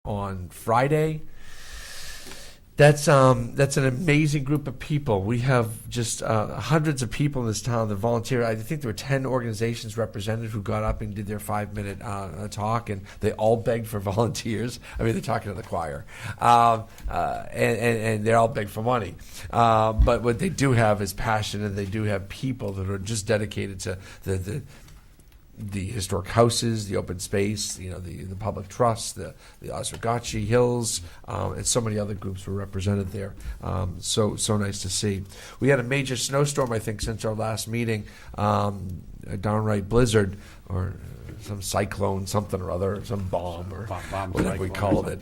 on Friday. That's an amazing group of people. We have just hundreds of people in this town that volunteer. I think there were 10 organizations represented who got up and did their 5-minute talk, and they all begged for volunteers. I mean, they're talking to the choir, and they all begged for money. But what they do have is passion, and they do have people that are just dedicated to the historic houses, the open space, the public trust, the Oswegatchie Hills, and so many other groups were represented there. So nice to see. We had a major snowstorm, I think, since our last meeting, a downright blizzard or some cyclone, something or other, some bomb or whatever we called it.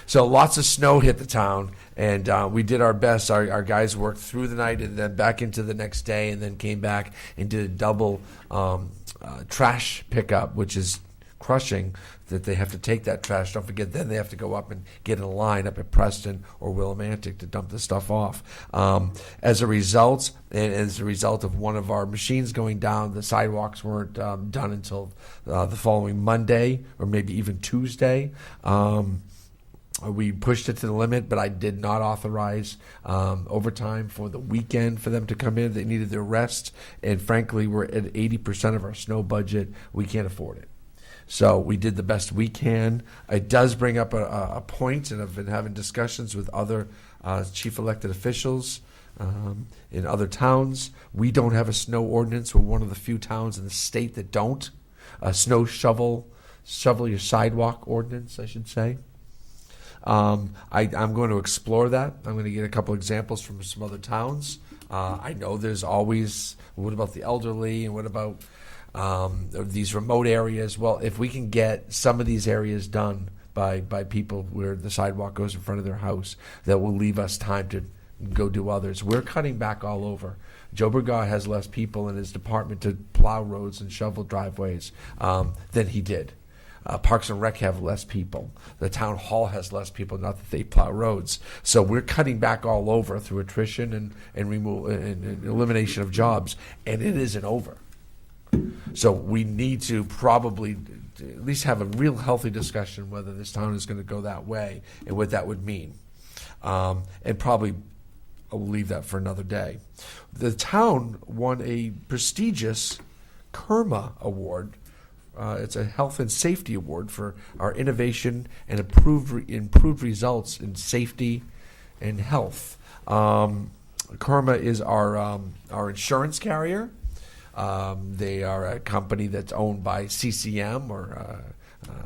So lots of snow hit the town, and we did our best. Our guys worked through the night and then back into the next day, and then came back and did a double trash pickup, which is crushing that they have to take that trash. Don't forget, then they have to go up and get in a line up at Preston or Willimantic to dump the stuff off. As a result, and as a result of one of our machines going down, the sidewalks weren't done until the following Monday or maybe even Tuesday. We pushed it to the limit, but I did not authorize overtime for the weekend for them to come in. They needed their rest, and frankly, we're at 80% of our snow budget. We can't afford it. So we did the best we can. It does bring up a point, and I've been having discussions with other chief elected officials in other towns. We don't have a snow ordinance. We're one of the few towns in the state that don't. A snow shovel your sidewalk ordinance, I should say. I'm going to explore that. I'm going to get a couple examples from some other towns. I know there's always, what about the elderly, and what about these remote areas? Well, if we can get some of these areas done by people where the sidewalk goes in front of their house, that will leave us time to go do others. We're cutting back all over. Joe Burgaud has less people in his department to plow roads and shovel driveways than he did. Parks and Rec have less people. The town hall has less people, not that they plow roads. So we're cutting back all over through attrition and removal and elimination of jobs, and it isn't over. So we need to probably at least have a real healthy discussion whether this town is going to go that way and what that would mean. And probably I'll leave that for another day. The town won a prestigious KERMA award. It's a health and safety award for our innovation and improved results in safety and health. KERMA is our insurance carrier. They are a company that's owned by CCM, or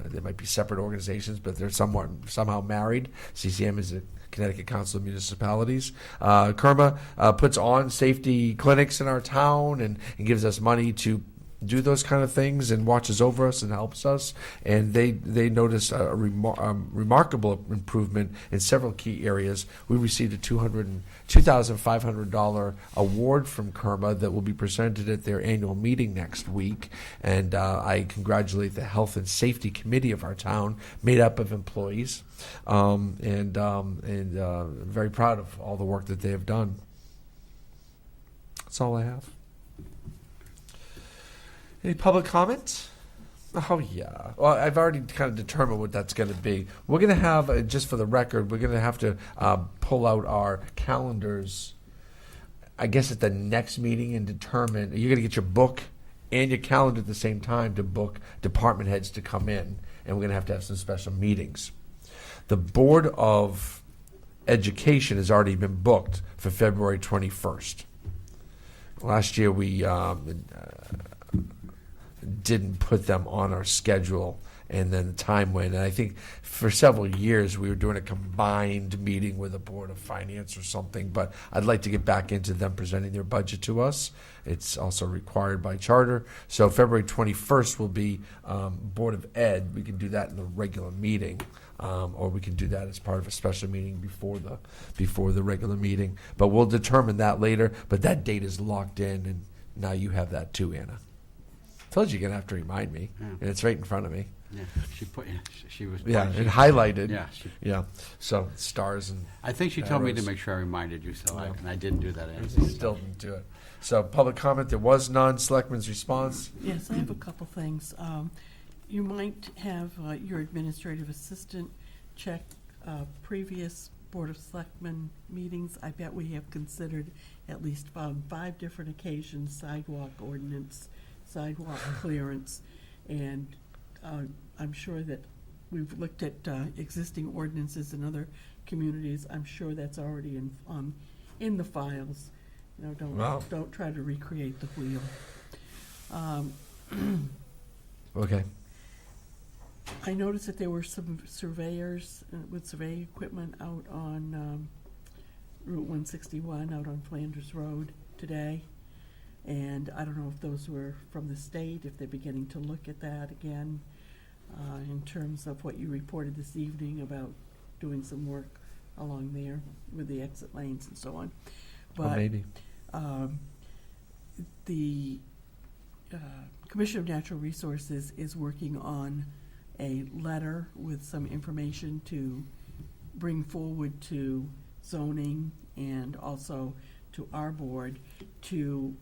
they might be separate organizations, but they're somehow married. CCM is the Connecticut Council of Municipalities. KERMA puts on safety clinics in our town and gives us money to do those kind of things and watches over us and helps us. And they noticed a remarkable improvement in several key areas. We received a $2,500 award from KERMA that will be presented at their annual meeting next week. And I congratulate the Health and Safety Committee of our town, made up of employees, and very proud of all the work that they have done. That's all I have. Any public comment? Oh, yeah. Well, I've already kind of determined what that's going to be. We're going to have, just for the record, we're going to have to pull out our calendars, I guess, at the next meeting and determine. You're going to get your book and your calendar at the same time to book department heads to come in, and we're going to have some special meetings. The Board of Education has already been booked for February 21st. Last year, we didn't put them on our schedule, and then the time went. And I think for several years we were doing a combined meeting with the Board of Finance or something, but I'd like to get back into them presenting their budget to us. It's also required by charter. So February 21st will be Board of Ed. We can do that in the regular meeting, or we can do that as part of a special meeting before the regular meeting. But we'll determine that later. But that date is locked in, and now you have that too, Anna. Told you you're gonna have to remind me, and it's right in front of me. Yeah, she was. Yeah, and highlighted. Yeah, yeah. So stars and. I think she told me to make sure I reminded you, so and I didn't do that. Still didn't do it. So public comment. There was none. Selectmen's response. Yes, I have a couple things. You might have your administrative assistant check previous Board of Selectmen meetings. I bet we have considered at least on 5 different occasions sidewalk ordinance, sidewalk clearance, and I'm sure that we've looked at existing ordinances in other communities. I'm sure that's already in the files. You know, Wow. don't try to recreate the wheel. Okay. I noticed that there were some surveyors with surveying equipment out on Route 161, out on Flanders Road today. And I don't know if those were from the state, if they're beginning to look at that again, in terms of what you reported this evening about doing some work along there with the exit lanes and so on. Well, But maybe. the Commission of Natural Resources is working on a letter with some information to bring forward to zoning and also to our board to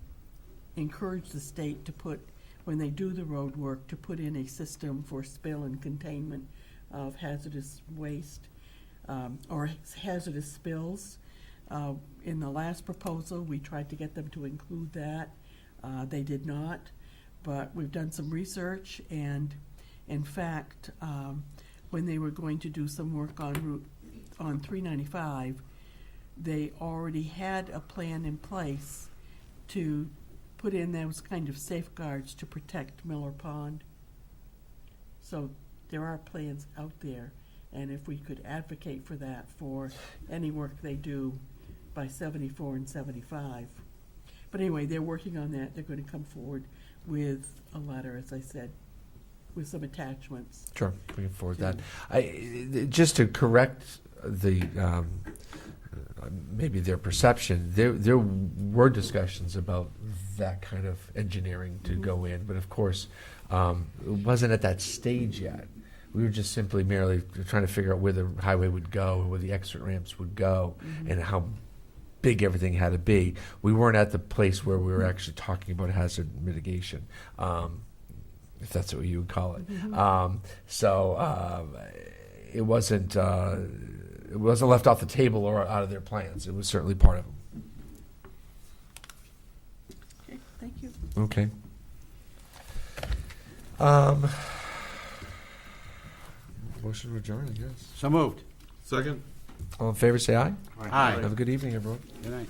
encourage the state to put, when they do the road work, to put in a system for spill and containment of hazardous waste or hazardous spills. In the last proposal, we tried to get them to include that. They did not, but we've done some research, and in fact, when they were going to do some work on 395, they already had a plan in place to put in those kind of safeguards to protect Miller Pond. So there are plans out there, and if we could advocate for that for any work they do by 74 and 75. But anyway, they're working on that. They're going to come forward with a letter, as I said, with some attachments. Sure, we can forward that. Just to correct the maybe their perception, there were discussions about that kind of engineering to go in, but of course, it wasn't at that stage yet. We were just simply merely trying to figure out where the highway would go, where the exit ramps would go, and how big everything had to be. We weren't at the place where we were actually talking about hazard mitigation, if that's what you would call it. It wasn't left off the table or out of their plans. It was certainly part of them. Okay, thank you. Okay. Motion to adjourn, I guess. So moved. Second? All in favor, say aye. Aye. Have a good evening, everyone. Good night.